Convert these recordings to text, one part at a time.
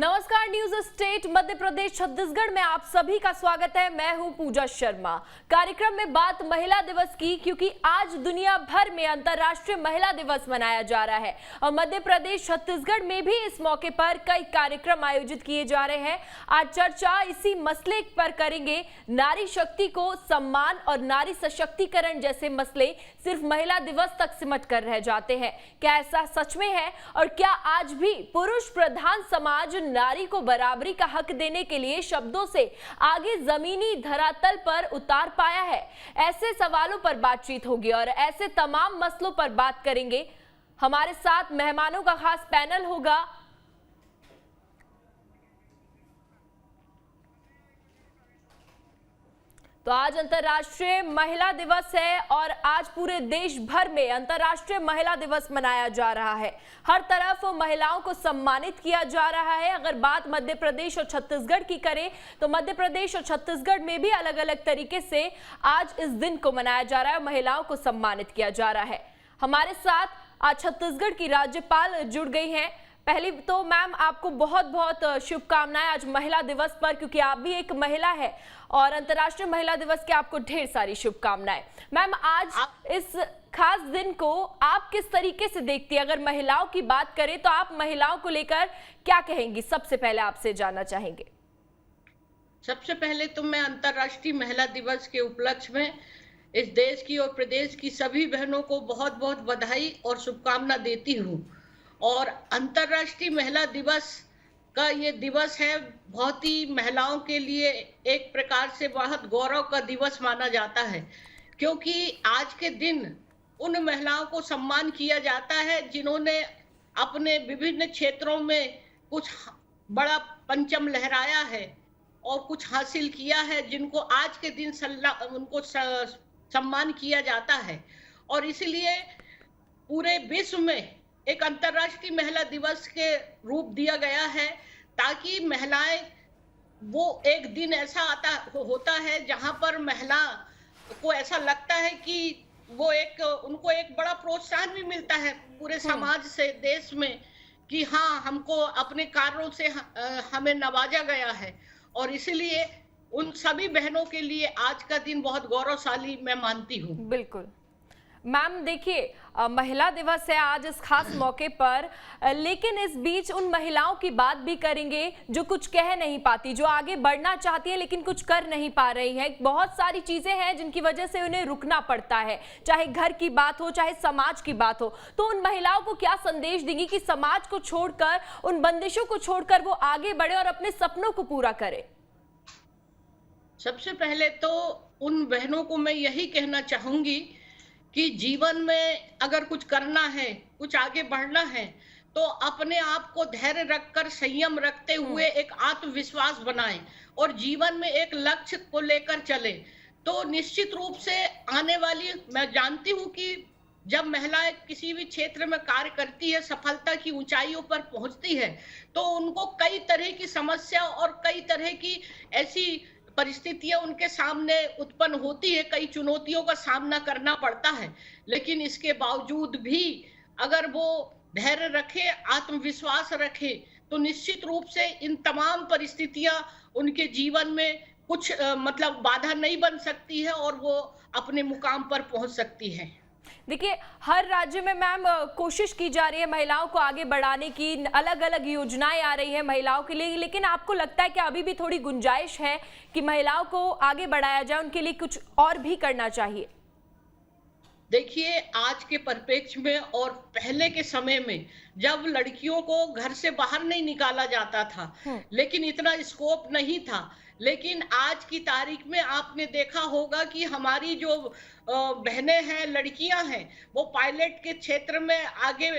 नमस्कार, news state Madhya Pradesh Chhattisgarh में आप सभी का स्वागत है। मैं हूं पूजा शर्मा। कार्यक्रम में बात महिला दिवस की, क्योंकि आज दुनिया भर में अंतर्राष्ट्रीय महिला दिवस मनाया जा रहा है और मध्य प्रदेश छत्तीसगढ़ में भी इस मौके पर कई कार्यक्रम आयोजित किए जा रहे हैं। आज चर्चा इसी मसले पर करेंगे। नारी शक्ति को सम्मान और नारी सशक्तिकरण जैसे मसले सिर्फ महिला दिवस तक सिमट कर रह जाते हैं। क्या ऐसा सच में है और क्या आज भी पुरुष प्रधान समाज नारी को बराबरी का हक देने के लिए शब्दों से आगे जमीनी धरातल पर उतार पाया है? ऐसे सवालों पर बातचीत होगी और ऐसे तमाम मसलों पर बात करेंगे। हमारे साथ मेहमानों का खास पैनल होगा। तो आज अंतर्राष्ट्रीय महिला दिवस है और आज पूरे देश भर में अंतर्राष्ट्रीय महिला दिवस मनाया जा रहा है। हर तरफ महिलाओं को सम्मानित किया जा रहा है। अगर बात मध्य प्रदेश और छत्तीसगढ़ की करें तो मध्य प्रदेश और छत्तीसगढ़ में भी अलग अलग तरीके से आज इस दिन को मनाया जा रहा है और महिलाओं को सम्मानित किया जा रहा है। हमारे साथ आज छत्तीसगढ़ की राज्यपाल जुड़ गई हैं। पहली तो मैम, आपको बहुत बहुत शुभकामनाएं आज महिला दिवस पर, क्योंकि आप भी एक महिला है और अंतर्राष्ट्रीय महिला दिवस की आपको ढेर सारी शुभकामनाएं। मैम, आज इस खास दिन को आप किस तरीके से देखती है? अगर महिलाओं की बात करें तो आप महिलाओं को लेकर क्या कहेंगी? सबसे पहले आपसे जानना चाहेंगे। सबसे पहले तो मैं अंतर्राष्ट्रीय महिला दिवस के उपलक्ष्य में इस देश की और प्रदेश की सभी बहनों को बहुत बहुत बधाई और शुभकामना देती हूँ। और अंतर्राष्ट्रीय महिला दिवस का ये दिवस है, बहुत ही महिलाओं के लिए एक प्रकार से बहुत गौरव का दिवस माना जाता है, क्योंकि आज के दिन उन महिलाओं को सम्मान किया जाता है जिन्होंने अपने विभिन्न क्षेत्रों में कुछ बड़ा परचम लहराया है और कुछ हासिल किया है, जिनको आज के दिन उनको सम्मान किया जाता है। और इसलिए पूरे विश्व में एक अंतर्राष्ट्रीय महिला दिवस के रूप दिया गया है, ताकि महिलाएं, वो एक दिन ऐसा होता है जहां पर महिला को ऐसा लगता है कि वो उनको एक बड़ा प्रोत्साहन भी मिलता है पूरे समाज से, देश में, कि हाँ, हमको अपने कार्यों से हमें नवाजा गया है। और इसलिए उन सभी बहनों के लिए आज का दिन बहुत गौरवशाली मैं मानती हूँ। बिल्कुल मैम, देखिए, महिला दिवस है आज इस खास मौके पर, लेकिन इस बीच उन महिलाओं की बात भी करेंगे जो कुछ कह नहीं पाती, जो आगे बढ़ना चाहती है लेकिन कुछ कर नहीं पा रही है। बहुत सारी चीजें हैं जिनकी वजह से उन्हें रुकना पड़ता है, चाहे घर की बात हो, चाहे समाज की बात हो। तो उन महिलाओं को क्या संदेश देंगी कि समाज को छोड़कर, उन बंदिशों को छोड़कर वो आगे बढ़े और अपने सपनों को पूरा करे? सबसे पहले तो उन बहनों को मैं यही कहना चाहूंगी कि जीवन में अगर कुछ करना है, कुछ आगे बढ़ना है, तो अपने आप को धैर्य रखकर, संयम रखते हुए एक आत्मविश्वास बनाएं और जीवन में एक लक्ष्य को लेकर चले। तो निश्चित रूप से आने वाली, मैं जानती हूं कि जब महिलाएं किसी भी क्षेत्र में कार्य करती है, सफलता की ऊंचाइयों पर पहुंचती है, तो उनको कई तरह की समस्या और कई तरह की ऐसी परिस्थितियां उनके सामने उत्पन्न होती है, कई चुनौतियों का सामना करना पड़ता है। लेकिन इसके बावजूद भी अगर वो धैर्य रखे, आत्मविश्वास रखे, तो निश्चित रूप से इन तमाम परिस्थितियां उनके जीवन में कुछ मतलब बाधा नहीं बन सकती है और वो अपने मुकाम पर पहुंच सकती है। देखिए, हर राज्य में मैम कोशिश की जा रही है महिलाओं को आगे बढ़ाने की, अलग अलग योजनाएं आ रही है महिलाओं के लिए, लेकिन आपको लगता है कि अभी भी थोड़ी गुंजाइश है कि महिलाओं को आगे बढ़ाया जाए, उनके लिए कुछ और भी करना चाहिए? देखिए, आज के परिप्रेक्ष्य में और पहले के समय में जब लड़कियों को घर से बाहर नहीं निकाला जाता था, लेकिन इतना स्कोप नहीं था, लेकिन आज की तारीख में आपने देखा होगा कि हमारी जो बहनें हैं, लड़कियां हैं, वो पायलट के क्षेत्र में आगे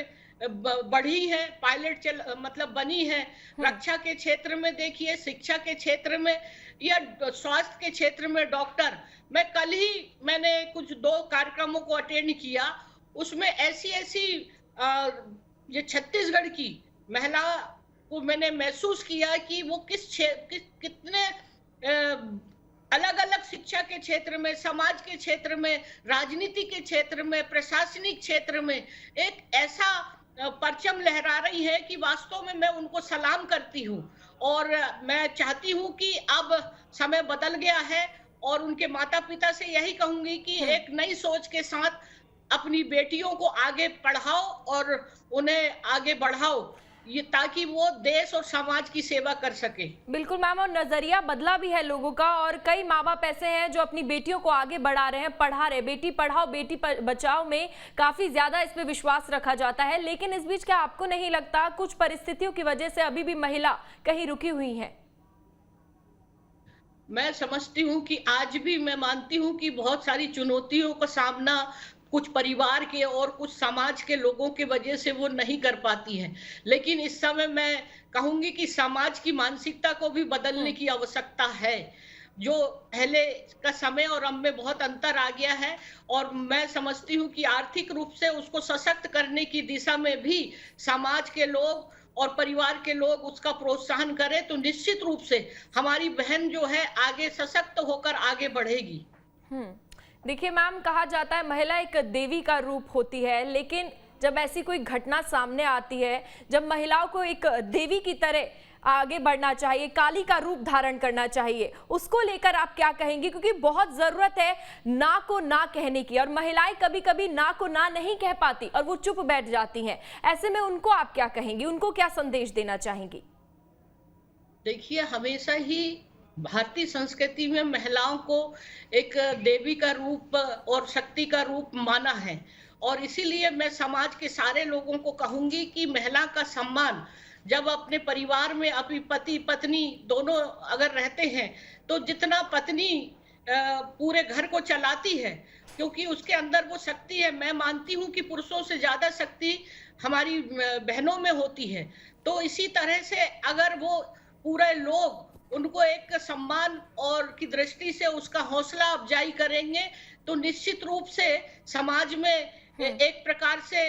बढ़ी है, पायलट मतलब बनी है। रक्षा के क्षेत्र में देखिए, शिक्षा के क्षेत्र में या स्वास्थ्य के क्षेत्र में डॉक्टर। मैंने कुछ 2 कार्यक्रमों को अटेंड किया, उसमें ऐसी ये छत्तीसगढ़ की महिला को मैंने महसूस किया कि वो कितने अलग अलग शिक्षा के क्षेत्र में, समाज के क्षेत्र में, राजनीति के क्षेत्र में, प्रशासनिक क्षेत्र में एक ऐसा परचम लहरा रही हैं कि वास्तव में मैं उनको सलाम करती हूँ। और मैं चाहती हूँ कि अब समय बदल गया है, और उनके माता-पिता से यही कहूँगी कि हम्म। एक नई सोच के साथ अपनी बेटियों को आगे पढ़ाओ और उन्हें आगे बढ़ाओ, ये ताकि वो देश और समाज की सेवा कर सके। बिल्कुल मैम, और नजरिया बदला भी है लोगों का, और कई माँ बाप ऐसे हैं जो अपनी बेटियों को आगे बढ़ा रहे हैं, पढ़ा रहे हैं। बेटी पढ़ाओ बेटी बचाओ में काफी ज्यादा इस पे विश्वास रखा जाता है, लेकिन इस बीच क्या आपको नहीं लगता कुछ परिस्थितियों की वजह से अभी भी महिला कहीं रुकी हुई है? मैं समझती हूँ कि आज भी मैं मानती हूँ कि बहुत सारी चुनौतियों का सामना कुछ परिवार के और कुछ समाज के लोगों के वजह से वो नहीं कर पाती हैं। लेकिन इस समय मैं कहूंगी कि समाज की मानसिकता को भी बदलने की आवश्यकता है। जो पहले का समय और अब में बहुत अंतर आ गया है, और मैं समझती हूँ कि आर्थिक रूप से उसको सशक्त करने की दिशा में भी समाज के लोग और परिवार के लोग उसका प्रोत्साहन करें, तो निश्चित रूप से हमारी बहन जो है आगे सशक्त होकर आगे बढ़ेगी। देखिए मैम, कहा जाता है महिला एक देवी का रूप होती है, लेकिन जब ऐसी कोई घटना सामने आती है, जब महिलाओं को एक देवी की तरह आगे बढ़ना चाहिए, काली का रूप धारण करना चाहिए, उसको लेकर आप क्या कहेंगी? क्योंकि बहुत जरूरत है ना को ना कहने की, और महिलाएं कभी कभी ना को ना नहीं कह पाती और वो चुप बैठ जाती हैं। ऐसे में उनको आप क्या कहेंगी, उनको क्या संदेश देना चाहेंगी? देखिए, हमेशा ही भारतीय संस्कृति में महिलाओं को एक देवी का रूप और शक्ति का रूप माना है, और इसीलिए मैं समाज के सारे लोगों को कहूंगी कि महिला का सम्मान, जब अपने परिवार में अपनी पति पत्नी दोनों अगर रहते हैं, तो जितना पत्नी पूरे घर को चलाती है, क्योंकि उसके अंदर वो शक्ति है। मैं मानती हूँ कि पुरुषों से ज्यादा शक्ति हमारी बहनों में होती है। तो इसी तरह से अगर वो पूरे लोग उनको एक सम्मान और की दृष्टि से उसका हौसला अफजाई करेंगे, तो निश्चित रूप से समाज में एक प्रकार से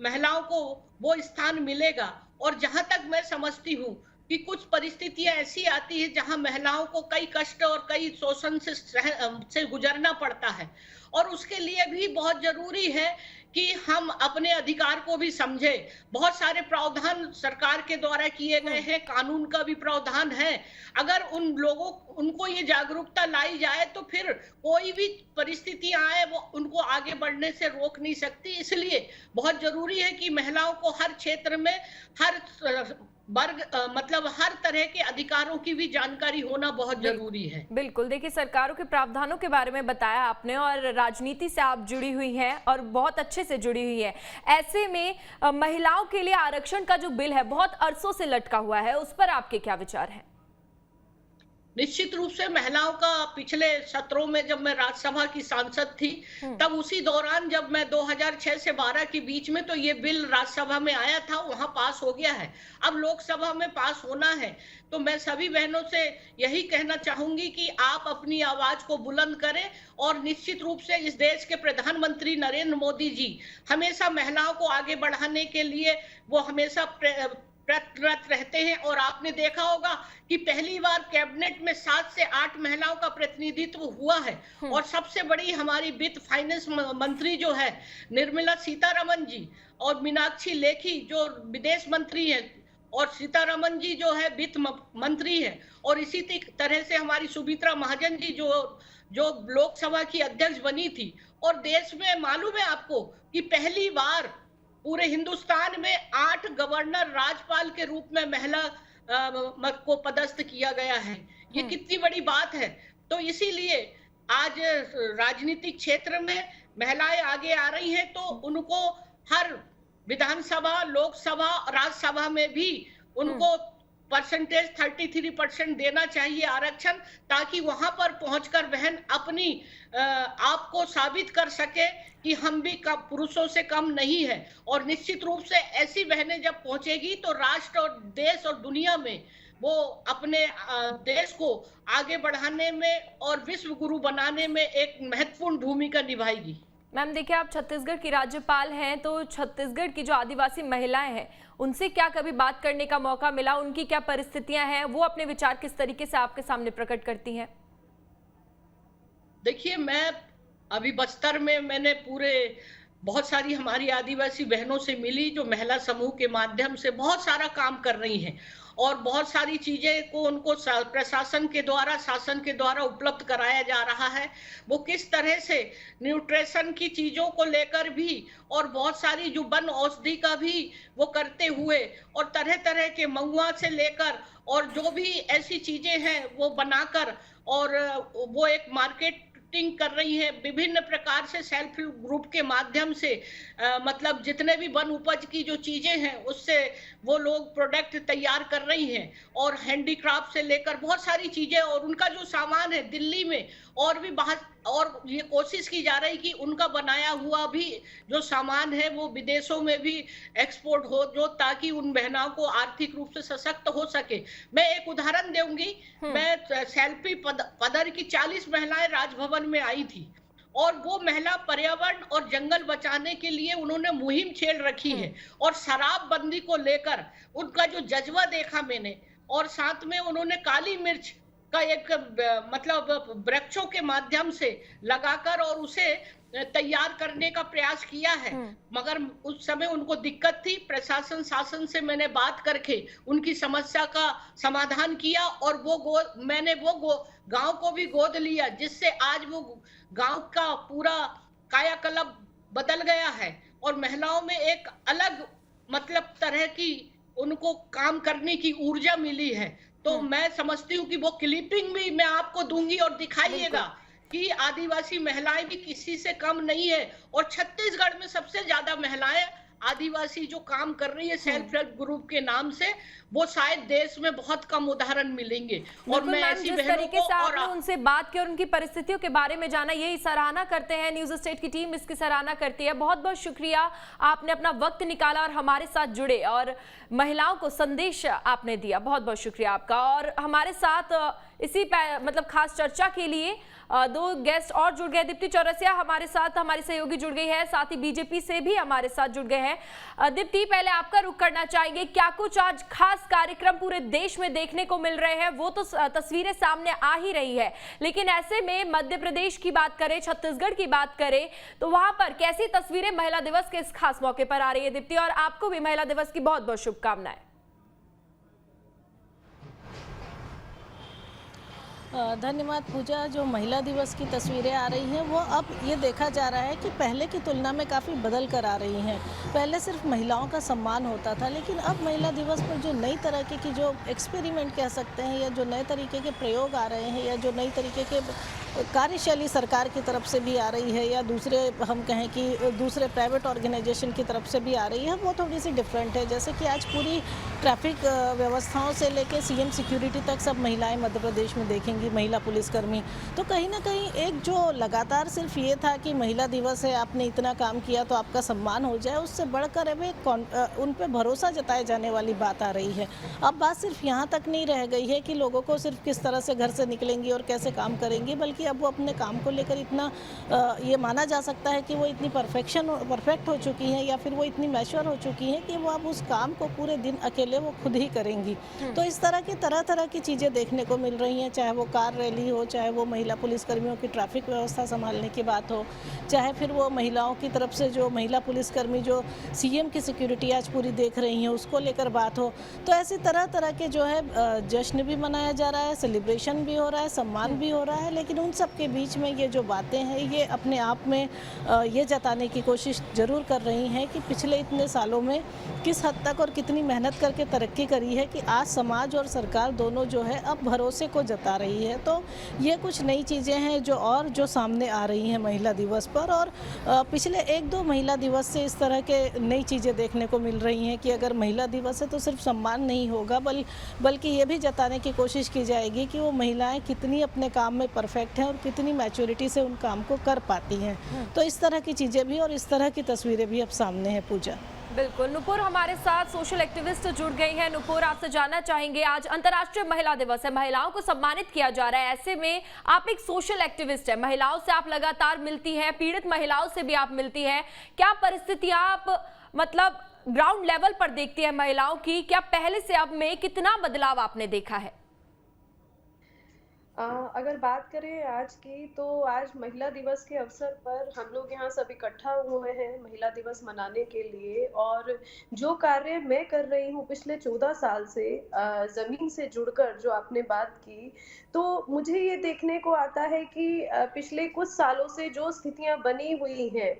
महिलाओं को वो स्थान मिलेगा। और जहां तक मैं समझती हूँ कि कुछ परिस्थितियां ऐसी आती है जहां महिलाओं को कई कष्ट और कई शोषण से गुजरना पड़ता है, और उसके लिए भी बहुत जरूरी है कि हम अपने अधिकार को भी समझें। बहुत सारे प्रावधान सरकार के द्वारा किए गए हैं, कानून का भी प्रावधान है। अगर उनको ये जागरूकता लाई जाए, तो फिर कोई भी परिस्थिति आए वो उनको आगे बढ़ने से रोक नहीं सकती। इसलिए बहुत जरूरी है कि महिलाओं को हर क्षेत्र में, हर वर्ग मतलब हर तरह के अधिकारों की भी जानकारी होना बहुत जरूरी है। बिल्कुल, देखिए सरकारों के प्रावधानों के बारे में बताया आपने, और राजनीति से आप जुड़ी हुई हैं और बहुत अच्छे से जुड़ी हुई है। ऐसे में महिलाओं के लिए आरक्षण का जो बिल है बहुत अरसों से लटका हुआ है, उस पर आपके क्या विचार हैं? निश्चित रूप से महिलाओं का पिछले सत्रों में जब मैं राज्यसभा की सांसद थी, तब उसी दौरान जब मैं 2006 से 12 के बीच में, तो ये बिल राज्यसभा में आया था, वहां पास हो गया है। अब लोकसभा में पास होना है। तो मैं सभी बहनों से यही कहना चाहूंगी कि आप अपनी आवाज को बुलंद करें, और निश्चित रूप से इस देश के प्रधानमंत्री नरेंद्र मोदी जी हमेशा महिलाओं को आगे बढ़ाने के लिए वो हमेशा प्रयत्नरत रहते हैं। और आपने देखा होगा कि पहली बार कैबिनेट में 7 से 8 महिलाओं का प्रतिनिधित्व हुआ है, और सबसे बड़ी हमारी वित्त फाइनेंस मंत्री जो है निर्मला सीतारमण जी, और मीनाक्षी लेखी जो विदेश मंत्री है, और सीतारमण जी जो है वित्त मंत्री है, और इसी तरह से हमारी सुमित्रा महाजन जी जो लोकसभा की अध्यक्ष बनी थी। और देश में मालूम है आपको कि पहली बार पूरे हिंदुस्तान में 8 गवर्नर राज्यपाल के रूप में महिला को पदस्थ किया गया है। ये कितनी बड़ी बात है। तो इसीलिए आज राजनीतिक क्षेत्र में महिलाएं आगे आ रही हैं, तो उनको हर विधानसभा, लोकसभा, राज्यसभा में भी उनको परसेंटेज 33% देना चाहिए आरक्षण, ताकि वहां पर पहुंचकर बहन अपनी आप को साबित कर सके कि हम भी पुरुषों से कम नहीं है। और निश्चित रूप से ऐसी बहनें जब पहुंचेगी, तो राष्ट्र और देश और दुनिया में वो अपने देश को आगे बढ़ाने में और विश्व गुरु बनाने में एक महत्वपूर्ण भूमिका निभाएगी। मैम देखिए, आप छत्तीसगढ़ की राज्यपाल हैं, तो छत्तीसगढ़ की जो आदिवासी महिलाएं हैं उनसे क्या कभी बात करने का मौका मिला? उनकी क्या परिस्थितियां हैं, वो अपने विचार किस तरीके से आपके सामने प्रकट करती हैं? देखिए, मैं अभी बस्तर में मैंने पूरे बहुत सारी हमारी आदिवासी बहनों से मिली जो महिला समूह के माध्यम से बहुत सारा काम कर रही हैं और बहुत सारी चीजें को उनको प्रशासन के द्वारा, शासन के द्वारा उपलब्ध कराया जा रहा है। वो किस तरह से न्यूट्रिशन की चीजों को लेकर भी और बहुत सारी जो वन औषधि का भी वो करते हुए और तरह तरह के महुआ से लेकर और जो भी ऐसी चीजें हैं वो बनाकर और वो एक मार्केट कर रही है विभिन्न प्रकार से सेल्फ हेल्प ग्रुप के माध्यम से। मतलब जितने भी वन उपज की जो चीजें हैं उससे वो लोग प्रोडक्ट तैयार कर रही हैं और हैंडीक्राफ्ट से लेकर बहुत सारी चीजें और उनका जो सामान है दिल्ली में और भी बाहर और ये कोशिश की जा रही कि उनका बनाया हुआ भी जो सामान है वो विदेशों में भी एक्सपोर्ट हो, जो ताकि उन बहनों को आर्थिक रूप से सशक्त हो सके। मैं एक उदाहरण दूंगी। मैं सेल्फी पदर की 40 महिलाएं राजभवन में आई थी और वो महिला पर्यावरण और जंगल बचाने के लिए उन्होंने मुहिम छेड़ रखी है और शराबबंदी को लेकर उनका जो जज्बा देखा मैंने और साथ में उन्होंने काली मिर्च का एक मतलब वृक्षों के माध्यम से लगाकर और उसे तैयार करने का प्रयास किया है। मगर उस समय उनको दिक्कत थी। प्रशासन शासन से मैंने बात करके उनकी समस्या का समाधान किया और मैंने गांव को भी गोद लिया, जिससे आज वो गांव का पूरा कायाकल्प बदल गया है और महिलाओं में एक अलग मतलब तरह की उनको काम करने की ऊर्जा मिली है। तो मैं समझती हूँ कि वो क्लिपिंग भी मैं आपको दूंगी और दिखाइएगा कि आदिवासी महिलाएं भी किसी से कम नहीं है और छत्तीसगढ़ में सबसे ज्यादा महिलाएं आदिवासी जो काम कर रही है सेल्फ हेल्प ग्रुप के नाम से, वो शायद देश में बहुत कम उदाहरण मिलेंगे। और मैं ऐसी जिस तरीके से आपने उनसे बात की और उनकी परिस्थितियों के बारे में जाना, यही सराहना करते हैं, न्यूज स्टेट की टीम इसकी सराहना करती है। बहुत बहुत शुक्रिया, आपने अपना वक्त निकाला और हमारे साथ जुड़े और महिलाओं को संदेश आपने दिया। बहुत बहुत शुक्रिया आपका। और हमारे साथ इसी मतलब खास चर्चा के लिए दो गेस्ट और जुड़ गए। दीप्ति चौरसिया हमारे साथ, हमारी सहयोगी जुड़ गई है, साथ ही बीजेपी से भी हमारे साथ जुड़ गए हैं। दीप्ति, पहले आपका रुख करना चाहेंगे, क्या कुछ आज खास कार्यक्रम पूरे देश में देखने को मिल रहे हैं? वो तो तस्वीरें सामने आ ही रही है, लेकिन ऐसे में मध्य प्रदेश की बात करें, छत्तीसगढ़ की बात करें, तो वहां पर कैसी तस्वीरें महिला दिवस के इस खास मौके पर आ रही है? दीप्ति, और आपको भी महिला दिवस की बहुत बहुत शुभकामनाएं। धन्यवाद पूजा। जो महिला दिवस की तस्वीरें आ रही हैं वो अब ये देखा जा रहा है कि पहले की तुलना में काफ़ी बदल कर आ रही हैं। पहले सिर्फ महिलाओं का सम्मान होता था, लेकिन अब महिला दिवस पर जो नई तरह की जो एक्सपेरिमेंट कह सकते हैं या जो नए तरीके के प्रयोग आ रहे हैं या जो नई तरीके के कार्यशैली सरकार की तरफ से भी आ रही है या दूसरे हम कहें कि दूसरे प्राइवेट ऑर्गेनाइजेशन की तरफ से भी आ रही है, वो थोड़ी सी डिफरेंट है। जैसे कि आज पूरी ट्रैफिक व्यवस्थाओं से लेकर सीएम सिक्योरिटी तक सब महिलाएं मध्य प्रदेश में देखेंगी, महिला पुलिसकर्मी। तो कहीं ना कहीं एक जो लगातार सिर्फ ये था कि महिला दिवस है, आपने इतना काम किया तो आपका सम्मान हो जाए, उससे बढ़कर अब उन पर भरोसा जताए जाने वाली बात आ रही है। अब बात सिर्फ यहाँ तक नहीं रह गई है कि लोगों को सिर्फ किस तरह से घर से निकलेंगी और कैसे काम करेंगी, बल्कि अब वो अपने काम को लेकर इतना ये माना जा सकता है कि वो इतनी परफेक्ट हो चुकी हैं या फिर वो इतनी मैच्योर हो चुकी हैं कि वो अब उस काम को पूरे दिन अकेले वो खुद ही करेंगी। तो इस तरह की चीज़ें देखने को मिल रही हैं, चाहे वो कार रैली हो, चाहे वो महिला पुलिसकर्मियों की ट्रैफिक व्यवस्था संभालने की बात हो, चाहे फिर वो महिलाओं की तरफ से जो महिला पुलिसकर्मी जो सीएम की सिक्योरिटी आज पूरी देख रही हैं उसको लेकर बात हो। तो ऐसी तरह के जो है जश्न भी मनाया जा रहा है, सेलिब्रेशन भी हो रहा है, सम्मान भी हो रहा है, लेकिन उन सब के बीच में ये जो बातें हैं ये अपने आप में ये जताने की कोशिश ज़रूर कर रही हैं कि पिछले इतने सालों में किस हद तक और कितनी मेहनत करके तरक्की करी है कि आज समाज और सरकार दोनों जो है अब भरोसे को जता रही है। तो ये कुछ नई चीज़ें हैं जो सामने आ रही हैं महिला दिवस पर। और पिछले 1-2 महिला दिवस से इस तरह के नई चीज़ें देखने को मिल रही हैं कि अगर महिला दिवस है तो सिर्फ सम्मान नहीं होगा बल्कि ये भी जताने की कोशिश की जाएगी कि वो महिलाएं कितनी अपने काम में परफेक्ट हैं और कितनी मैच्योरिटी से उन काम को कर पाती हैं। तो इस तरह की चीज़ें भी और इस तरह की तस्वीरें भी अब सामने हैं पूजा। बिल्कुल। नुपुर हमारे साथ सोशल एक्टिविस्ट जुड़ गई हैं। नुपुर, आपसे जानना चाहेंगे, आज अंतर्राष्ट्रीय महिला दिवस है, महिलाओं को सम्मानित किया जा रहा है, ऐसे में आप एक सोशल एक्टिविस्ट है, महिलाओं से आप लगातार मिलती हैं, पीड़ित महिलाओं से भी आप मिलती हैं, क्या परिस्थितियां आप मतलब ग्राउंड लेवल पर देखती है महिलाओं की? क्या पहले से अब में कितना बदलाव आपने देखा है? अ, अगर बात करें आज की तो आज महिला दिवस के अवसर पर हम लोग यहाँ सब इकट्ठा हुए हैं महिला दिवस मनाने के लिए और जो कार्य मैं कर रही हूँ पिछले 14 साल से ज़मीन से जुड़कर जो आपने बात की, तो मुझे ये देखने को आता है कि पिछले कुछ सालों से जो स्थितियाँ बनी हुई हैं,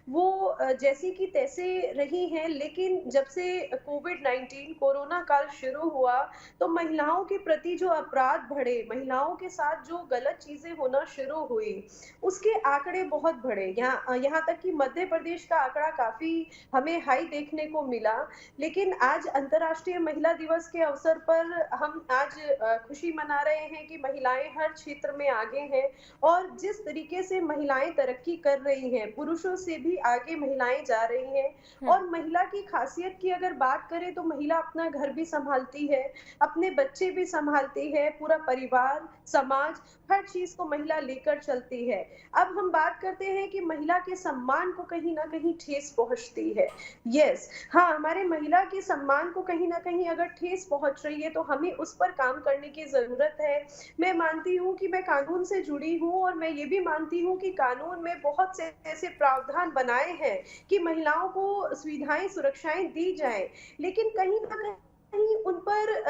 वो जैसी की तैसे रही हैं, लेकिन जब से कोविड-19 कोरोना काल शुरू हुआ, तो महिलाओं के प्रति जो अपराध बढ़े, महिलाओं के साथ जो गलत चीज़ें होना शुरू हुई, उसके आंकड़े बहुत बढ़े। यहाँ तक कि मध्य प्रदेश का आंकड़ा काफ़ी हमें हाई देखने को मिला। लेकिन आज अंतर्राष्ट्रीय महिला दिवस के अवसर पर हम आज खुशी मना रहे हैं कि महिलाएँ हर क्षेत्र में आगे हैं और जिस तरीके से महिलाएँ तरक्की कर रही हैं, पुरुषों से भी आगे महिलाएँ जा रही हैं और महिला की खासियत की अगर बात करें तो महिला अपना घर भी सँभालती है, अपने बच्चे भी सँभालती है, पूरा परिवार, समाज, हर चीज़ को महिला लेकर चलती है। अब हम बात करते हैं कि महिला के सम्मान को कहीं न कहीं ठेस पहुँचती है। यस, हाँ, हमारे महिला के सम्मान को कहीं न कहीं अगर ठेस पहुँच रही है तो हमें उस पर काम करने की ज़रूरत है। मैं मानती हूँ कि मैं कानून से जुड़ी हूँ और मैं ये भी मानती हूँ कि कानून में बहुत से ऐसे प्रावधान बनाए हैं कि महिलाओं को सुविधाएँ, सुरक्षाएँ दी जाएँ, लेकिन कहीं न कहीं उन पर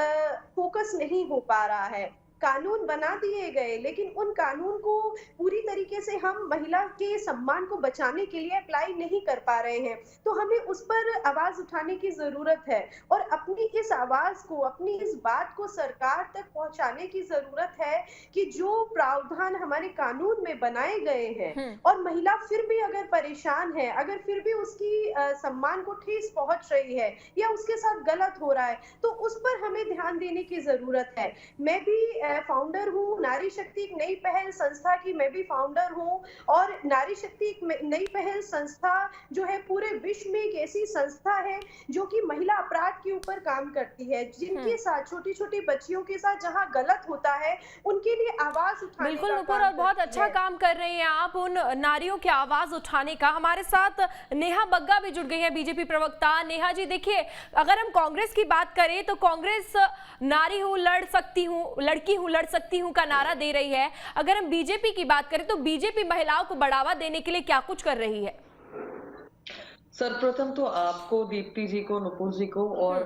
फ़ोकस नहीं हो पा रहा है। कानून बना दिए गए, लेकिन उन कानून को पूरी तरीके से हम महिला के सम्मान को बचाने के लिए अप्लाई नहीं कर पा रहे हैं। तो हमें उस पर आवाज़ उठाने की ज़रूरत है और अपनी इस आवाज़ को, अपनी इस बात को सरकार तक पहुँचाने की ज़रूरत है कि जो प्रावधान हमारे कानून में बनाए गए हैं और महिला फिर भी अगर परेशान है, अगर फिर भी उसकी सम्मान को ठेस पहुँच रही है या उसके साथ गलत हो रहा है, तो उस पर हमें ध्यान देने की ज़रूरत है। मैं भी फाउंडर हूँ, नारी शक्ति एक नई पहल संस्था की मैं भी फाउंडर हूँ और नारी शक्ति एक नई पहल संस्था जो है पूरे विश्व में एक ऐसी संस्था है जो कि महिला अपराध के ऊपर काम करती है, जिनके साथ छोटी-छोटी बच्चियों के साथ जहाँ गलत होता है, उनके लिए आवाज़ उठाने बिल्कुल का नुपुर, काम और बहुत करती अच्छा है। काम कर रही हैं आप उन नारियों की आवाज उठाने का। हमारे साथ नेहा बग्गा भी जुड़ गई हैं, बीजेपी प्रवक्ता। नेहा जी देखिए, अगर हम कांग्रेस की बात करें तो कांग्रेस नारी हूं लड़ सकती हूं, लड़की हूं लड़ सकती हूं का नारा दे रही है। अगर हम बीजेपी की बात करें तो बीजेपी महिलाओं को बढ़ावा देने के लिए क्या कुछ कर रही है? सर्वप्रथम तो आपको, दीप्ति जी को, नुपुर जी को और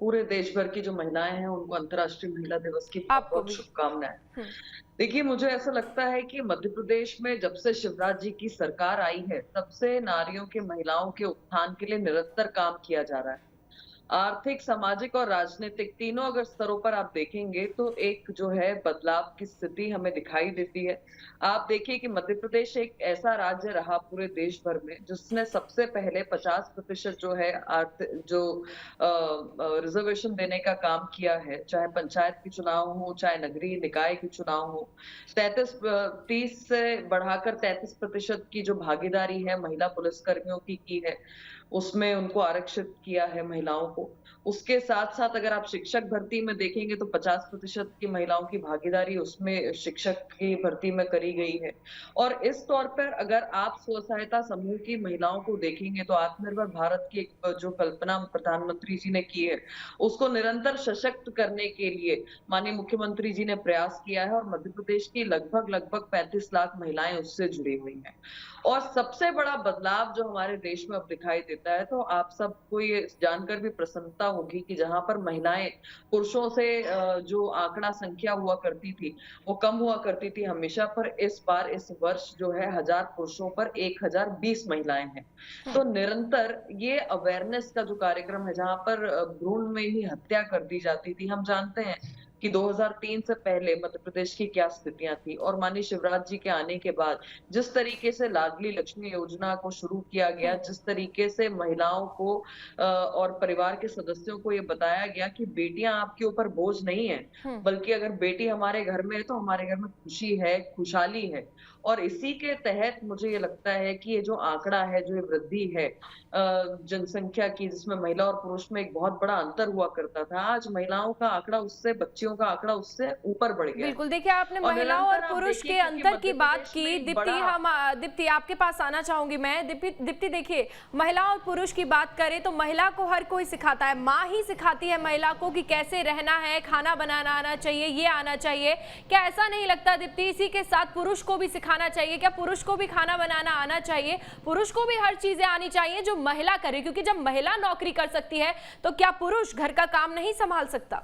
पूरे देश भर की जो महिलाएं हैं उनको अंतर्राष्ट्रीय महिला दिवस की बहुत आपको बहुत भी। शुभकामनाएं। देखिए, मुझे ऐसा लगता है कि मध्य प्रदेश में जब से शिवराज जी की सरकार आई है तब से नारियों के, महिलाओं के उत्थान के लिए निरंतर काम किया जा रहा है। आर्थिक, सामाजिक और राजनीतिक तीनों अगर स्तरों पर आप देखेंगे तो एक जो है बदलाव की स्थिति हमें दिखाई देती है। आप देखिए कि मध्य प्रदेश एक ऐसा राज्य रहा पूरे देश भर में जिसने सबसे पहले 50% जो है रिजर्वेशन देने का काम किया है, चाहे पंचायत के चुनाव हो, चाहे नगरीय निकाय के चुनाव हो। 30 से बढ़ाकर 33% की जो भागीदारी है महिला पुलिसकर्मियों की है, उसमें उनको आरक्षित किया है महिलाओं को। उसके साथ-साथ अगर आप शिक्षक भर्ती में देखेंगे तो 50% की महिलाओं की भागीदारी उसमें शिक्षक की भर्ती में करी गई है। और इस तौर पर अगर आप स्व-सहायता समूह की महिलाओं को देखेंगे तो आत्मनिर्भर भारत की एक जो कल्पना प्रधानमंत्री जी ने की है, उसको निरंतर सशक्त करने के लिए माननीय मुख्यमंत्री जी ने प्रयास किया है और मध्य प्रदेश की लगभग 35 लाख महिलाएं उससे जुड़ी हुई हैं। और सबसे बड़ा बदलाव जो हमारे देश में अब दिखाई देता है, तो आप सबको ये जानकर भी प्रसन्नता होगी कि जहां पर महिलाएं पुरुषों से जो आंकड़ा संख्या हुआ करती थी, वो कम हुआ करती थी हमेशा, पर इस बार इस वर्ष जो है 1000 पुरुषों पर 1020 महिलाएं हैं। तो निरंतर ये अवेयरनेस का जो कार्यक्रम है, जहां पर भ्रूण में ही हत्या कर दी जाती थी, हम जानते हैं कि 2003 से पहले मध्य प्रदेश की क्या स्थितियां थी और माननीय शिवराज जी के आने के बाद जिस तरीके से लाडली लक्ष्मी योजना को शुरू किया गया, जिस तरीके से महिलाओं को और परिवार के सदस्यों को ये बताया गया कि बेटियां आपके ऊपर बोझ नहीं है, बल्कि अगर बेटी हमारे घर में है तो हमारे घर में खुशी है, खुशहाली है। और इसी के तहत मुझे ये लगता है कि ये जो आंकड़ा है, जो ये वृद्धि है जनसंख्या की, जिसमें महिला और पुरुष में एक बहुत बड़ा अंतर हुआ करता था, आज महिलाओं का आंकड़ा उससे 25 बच्चियों का आंकड़ा उससे ऊपर बढ़ गया है। बिल्कुल, देखिए आपने और महिलाओं और निरंतर आप पुरुष देखिए के क्योंकि अंतर की मध्य बात प्रदेश की। में एक दीप्ति, बड़ा दीप्ति आपके पास आना चाहूंगी मैं। दीप्ति देखिए, महिला और पुरुष की बात करें तो महिला को हर कोई सिखाता है, माँ ही सिखाती है महिला को कि कैसे रहना है, खाना बनाना आना चाहिए, ये आना चाहिए। क्या ऐसा नहीं लगता दीप्ति, इसी के साथ पुरुष को भी सिखाना चाहिए? क्या पुरुष को भी खाना बनाना आना चाहिए? पुरुष को भी हर चीजें आनी चाहिए जो महिला करे, क्योंकि जब महिला नौकरी कर सकती है तो क्या पुरुष घर का काम नहीं संभाल सकता?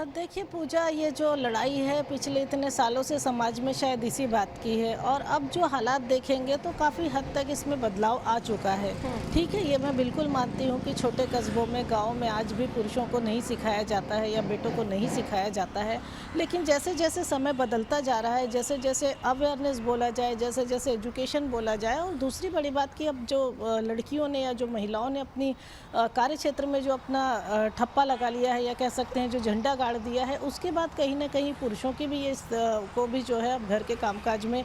देखिए पूजा, ये जो लड़ाई है पिछले इतने सालों से समाज में शायद इसी बात की है, और अब जो हालात देखेंगे तो काफ़ी हद तक इसमें बदलाव आ चुका है। ठीक है, ये मैं बिल्कुल मानती हूँ कि छोटे कस्बों में, गाँव में आज भी पुरुषों को नहीं सिखाया जाता है या बेटों को नहीं सिखाया जाता है, लेकिन जैसे जैसे समय बदलता जा रहा है, जैसे जैसे अवेयरनेस बोला जाए, जैसे जैसे एजुकेशन बोला जाए, और दूसरी बड़ी बात कि अब जो लड़कियों ने या जो महिलाओं ने अपनी कार्य क्षेत्र में जो अपना ठप्पा लगा लिया है, या कह सकते हैं जो झंडा गाड़ दिया है, उसके बाद कहीं ना कहीं पुरुषों की भी को भी जो है अब घर के कामकाज में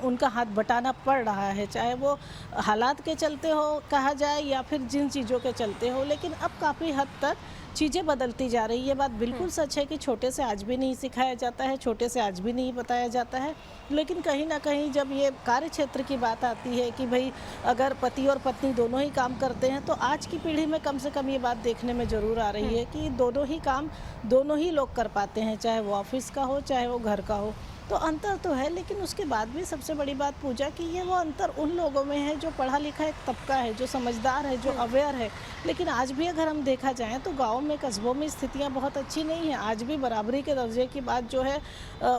उनका हाथ बटाना पड़ रहा है, चाहे वो हालात के चलते हो कहा जाए या फिर जिन चीज़ों के चलते हो। लेकिन अब काफ़ी हद तक चीज़ें बदलती जा रही है। ये बात बिल्कुल सच है कि छोटे से आज भी नहीं सिखाया जाता है, छोटे से आज भी नहीं बताया जाता है, लेकिन कहीं ना कहीं जब ये कार्य क्षेत्र की बात आती है कि भाई अगर पति और पत्नी दोनों ही काम करते हैं, तो आज की पीढ़ी में कम से कम ये बात देखने में ज़रूर आ रही है कि दोनों ही काम दोनों ही लोग कर पाते हैं, चाहे वो ऑफिस का हो चाहे वो घर का हो। तो अंतर तो है, लेकिन उसके बाद भी सबसे बड़ी बात पूजा कि ये वो अंतर उन लोगों में है जो पढ़ा लिखा एक तबका है, जो समझदार है, जो अवेयर है। लेकिन आज भी अगर हम देखा जाए तो गाँव में, कस्बों में स्थितियाँ बहुत अच्छी नहीं हैं। आज भी बराबरी के दर्जे की बात जो है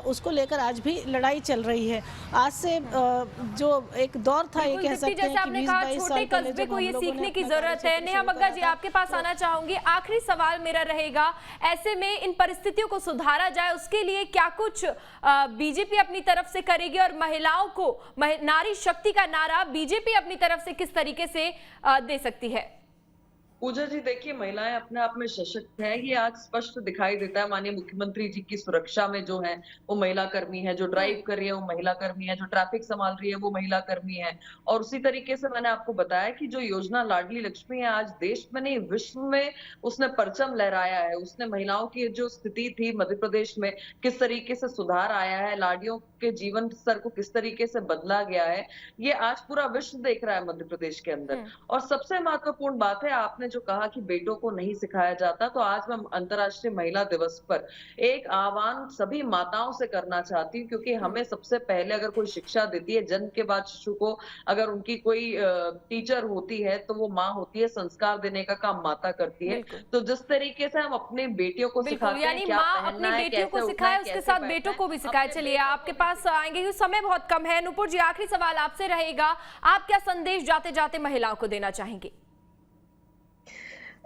उसको लेकर आज भी लड़ाई चल रही है। आज से जो एक दौर था, ये कह सकते हैं कि 20-22 साल पहले कस्बे जब को हम ये लोगों ने सीखने की अपना जरूरत है। कार्य नेहा क्षेत्र बग्गा शुरू जी, करा था, आपके पास आना चाहूंगी। आखिरी सवाल मेरा रहेगा, ऐसे में इन परिस्थितियों को सुधारा जाए उसके लिए क्या कुछ बीजेपी अपनी तरफ से करेगी, और महिलाओं को नारी शक्ति का नारा बीजेपी अपनी तरफ से किस तरीके से दे सकती है? पूजा जी देखिए, महिलाएं अपने आप में सशक्त है, ये आज स्पष्ट दिखाई देता है। माननीय मुख्यमंत्री जी की सुरक्षा में जो है वो महिला कर्मी है, जो ड्राइव कर रही है वो महिला कर्मी है, जो ट्रैफिक संभाल रही है वो महिला कर्मी है। और उसी तरीके से मैंने आपको बताया कि जो योजना लाडली लक्ष्मी है, आज देश में नहीं विश्व में उसने परचम लहराया है। उसने महिलाओं की जो स्थिति थी मध्य प्रदेश में, किस तरीके से सुधार आया है, लाडियों के जीवन स्तर को किस तरीके से बदला गया है, ये आज पूरा विश्व देख रहा है मध्य प्रदेश के अंदर। और सबसे महत्वपूर्ण बात है, आपने जो कहा कि बेटों को नहीं सिखाया जाता, तो आज मैं अंतर्राष्ट्रीय महिला दिवस पर एक आह्वान सभी माताओं से करना चाहती हूँ, क्योंकि हमें सबसे पहले अगर कोई शिक्षा देती है, जन्म के बाद शिशु को अगर उनकी कोई टीचर होती है तो वो माँ होती है, संस्कार देने का काम माता करती है। तो जिस तरीके से हम अपनी बेटियों को सिखाते हैं, यानी माँ अपनी बेटियों को सिखाए, उसके साथ बेटों को भी सिखाए। चलिए आपके पास आएंगे, क्योंकि समय बहुत कम है। नुपुर जी, आखिरी सवाल आपसे रहेगा, आप क्या संदेश जाते जाते महिलाओं को देना चाहेंगे?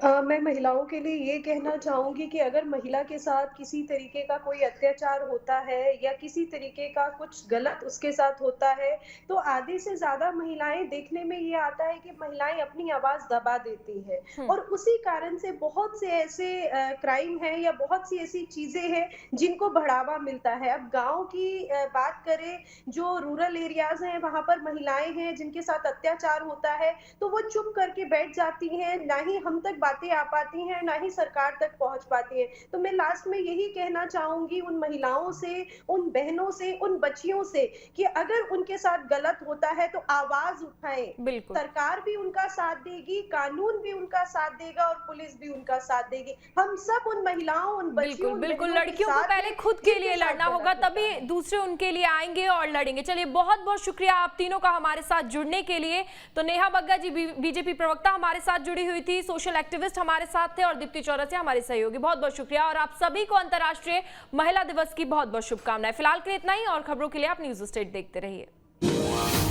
मैं महिलाओं के लिए ये कहना चाहूँगी कि अगर महिला के साथ किसी तरीके का कोई अत्याचार होता है या किसी तरीके का कुछ गलत उसके साथ होता है, तो आधे से ज़्यादा महिलाएं, देखने में ये आता है कि महिलाएं अपनी आवाज़ दबा देती हैं, और उसी कारण से बहुत से ऐसे क्राइम हैं या बहुत सी ऐसी चीज़ें हैं जिनको बढ़ावा मिलता है। अब गाँव की बात करें, जो रूरल एरियाज़ हैं वहाँ पर महिलाएं हैं जिनके साथ अत्याचार होता है, तो वो चुप करके बैठ जाती हैं, ना ही हम तक बातें आ पाती हैं, ना ही सरकार तक पहुंच पाती हैं। तो मैं लास्ट में यही कहना चाहूंगी उन महिलाओं से, उन बहनों से, उन बच्चियों से कि अगर उनके साथ गलत होता है तो आवाज उठाएं। सरकार भी उनका साथ देगी, कानून भी उनका साथ देगा और पुलिस भी उनका साथ देगी। हम सब उन महिलाओं, उन बच्चियों, बिल्कुल लड़कियों को पहले खुद के लिए लड़ना होगा, तभी दूसरे उनके लिए आएंगे और लड़ेंगे। चलिए बहुत बहुत शुक्रिया आप तीनों का हमारे साथ जुड़ने के लिए। तो नेहा बग्गा जी बीजेपी प्रवक्ता हमारे साथ जुड़ी हुई थी, सोशल एक्टिविस्ट हमारे साथ थे, और दीप्ति चौरसिया हमारे सहयोगी। बहुत बहुत शुक्रिया, और आप सभी को अंतर्राष्ट्रीय महिला दिवस की बहुत बहुत शुभकामनाएं। फिलहाल के लिए इतना ही, और खबरों के लिए आप न्यूज़ स्टेट देखते रहिए।